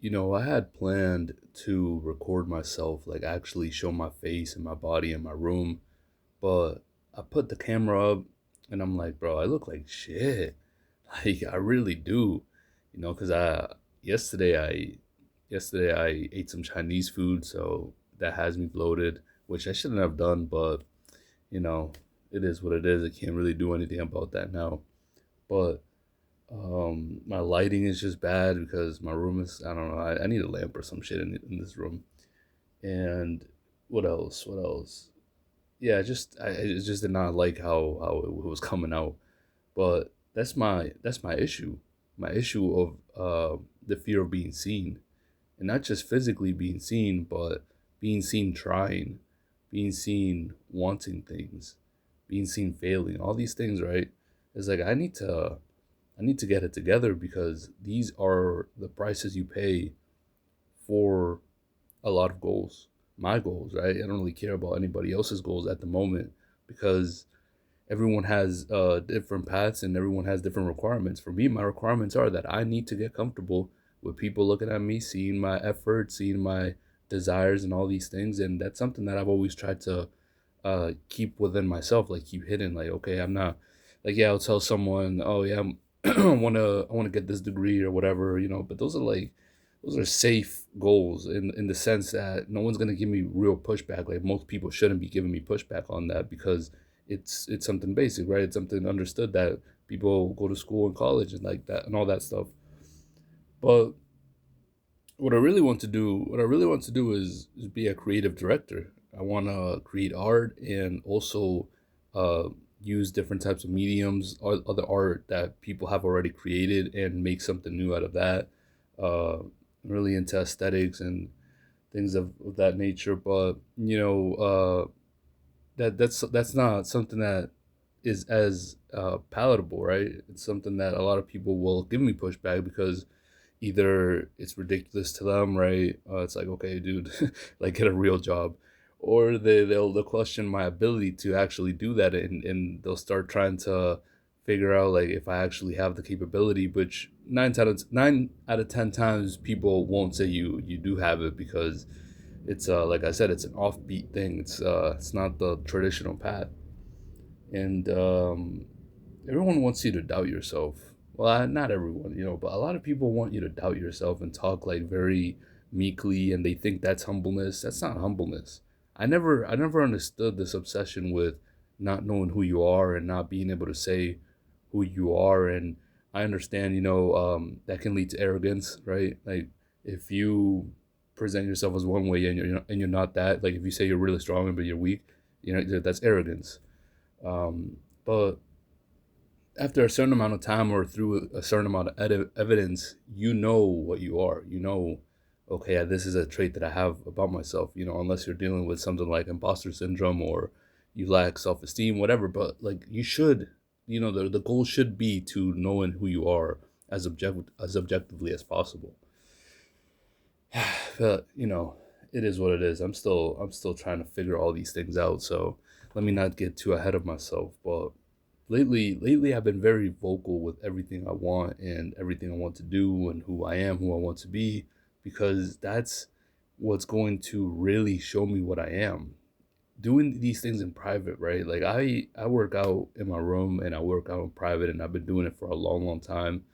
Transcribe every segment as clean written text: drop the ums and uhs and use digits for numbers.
I had planned to record myself, like actually show my face and my body in my room, but I put the camera up and I'm like, bro, I look like shit. Like I really do, because yesterday I ate some Chinese food, so that has me bloated, which I shouldn't have done, but you know, it is what it is. I can't really do anything about that now. But my lighting is just bad because my room is, I don't know, I need a lamp or some shit in this room. And what else? What else? Yeah, I just did not like how it was coming out. But that's my issue. My issue of the fear of being seen. And not just physically being seen, but being seen trying, being seen wanting things, being seen failing, all these things, right? It's like I need to get it together because these are the prices you pay for a lot of goals. My goals, right? I don't really care about anybody else's goals at the moment because everyone has different paths and everyone has different requirements. For me, my requirements are that I need to get comfortable with people looking at me, seeing my effort, seeing my desires, and all these things. And that's something that I've always tried to keep within myself, like keep hidden. Like, okay, I'm not like, yeah, I'll tell someone, oh yeah, I wanna get this degree or whatever, But those are safe goals in the sense that no one's gonna give me real pushback. Like most people shouldn't be giving me pushback on that because it's something basic, right? It's something understood that people go to school and college and like that and all that stuff. But what I really want to do is be a creative director. I want to create art and also uh, use different types of mediums or other art that people have already created and make something new out of that. I'm really into aesthetics and things of that nature, but that's not something that is as palatable, right? It's something that a lot of people will give me pushback because either it's ridiculous to them, right? It's like, okay, dude, like get a real job, or they'll question my ability to actually do that, and they'll start trying to figure out like if I actually have the capability, which nine out of 10 times people won't say you do have it because it's like I said, it's an offbeat thing. It's not the traditional path, and everyone wants you to doubt yourself. Well, not everyone, but a lot of people want you to doubt yourself and talk like very meekly, and they think that's humbleness. That's not humbleness. I never understood this obsession with not knowing who you are and not being able to say who you are. And I understand, that can lead to arrogance, right? Like if you present yourself as one way and you're not that. Like if you say you're really strong but you're weak, that's arrogance. But after a certain amount of time or through a certain amount of evidence, you know what you are. Okay, this is a trait that I have about myself, unless you're dealing with something like imposter syndrome or you lack self esteem, whatever. But like you should, the goal should be to knowing who you are as objectively as possible. But it is what it is. I'm still trying to figure all these things out. So let me not get too ahead of myself. But lately I've been very vocal with everything I want and everything I want to do and who I am, who I want to be, because that's what's going to really show me what I am. Doing these things in private, right? Like I work out in my room and I work out in private, and I've been doing it for a long, long time.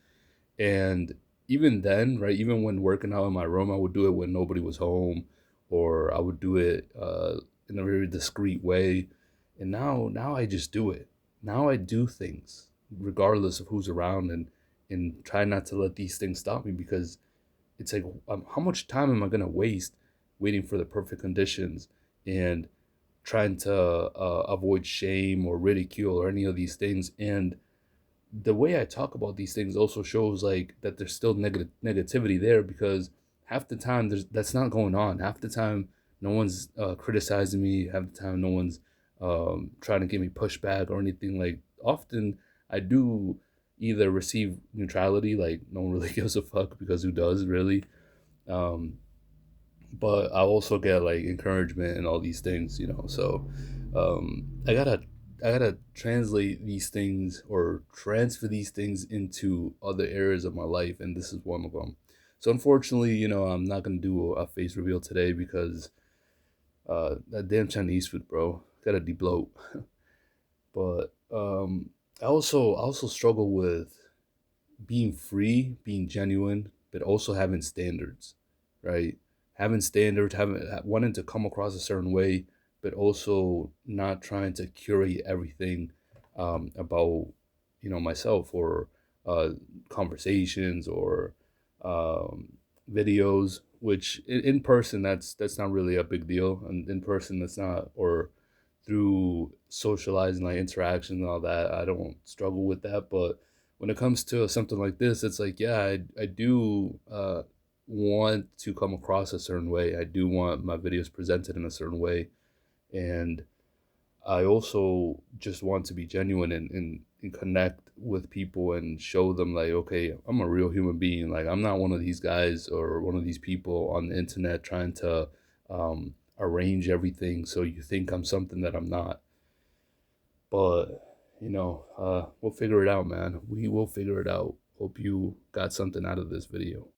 And even then, right, even when working out in my room, I would do it when nobody was home, or I would do it in a very discreet way. And now I just do it. Now I do things regardless of who's around, and try not to let these things stop me because it's like, how much time am I gonna waste waiting for the perfect conditions and trying to avoid shame or ridicule or any of these things? And the way I talk about these things also shows like that there's still negativity there because half the time that's not going on. Half the time, no one's criticizing me. Half the time, no one's trying to give me pushback or anything. Like often, I do either receive neutrality, like no one really gives a fuck because who does really? Um, but I also get like encouragement and all these things, So I gotta translate these things or transfer these things into other areas of my life, and this is one of them. So unfortunately, I'm not gonna do a face reveal today because that damn Chinese food, bro, gotta debloat. But I also struggle with being free, being genuine, but also having standards, right? Having standards, having wanting to come across a certain way, but also not trying to curate everything about myself or uh, conversations or um, videos. Which in person that's not really a big deal, and in person that's not, or through socializing, like interactions and all that, I don't struggle with that. But when it comes to something like this, it's like, yeah, I do want to come across a certain way. I do want my videos presented in a certain way. And I also just want to be genuine and connect with people and show them, like, okay, I'm a real human being. Like, I'm not one of these guys or one of these people on the internet trying to arrange everything so you think I'm something that I'm not. But, we'll figure it out, man. We will figure it out. Hope you got something out of this video.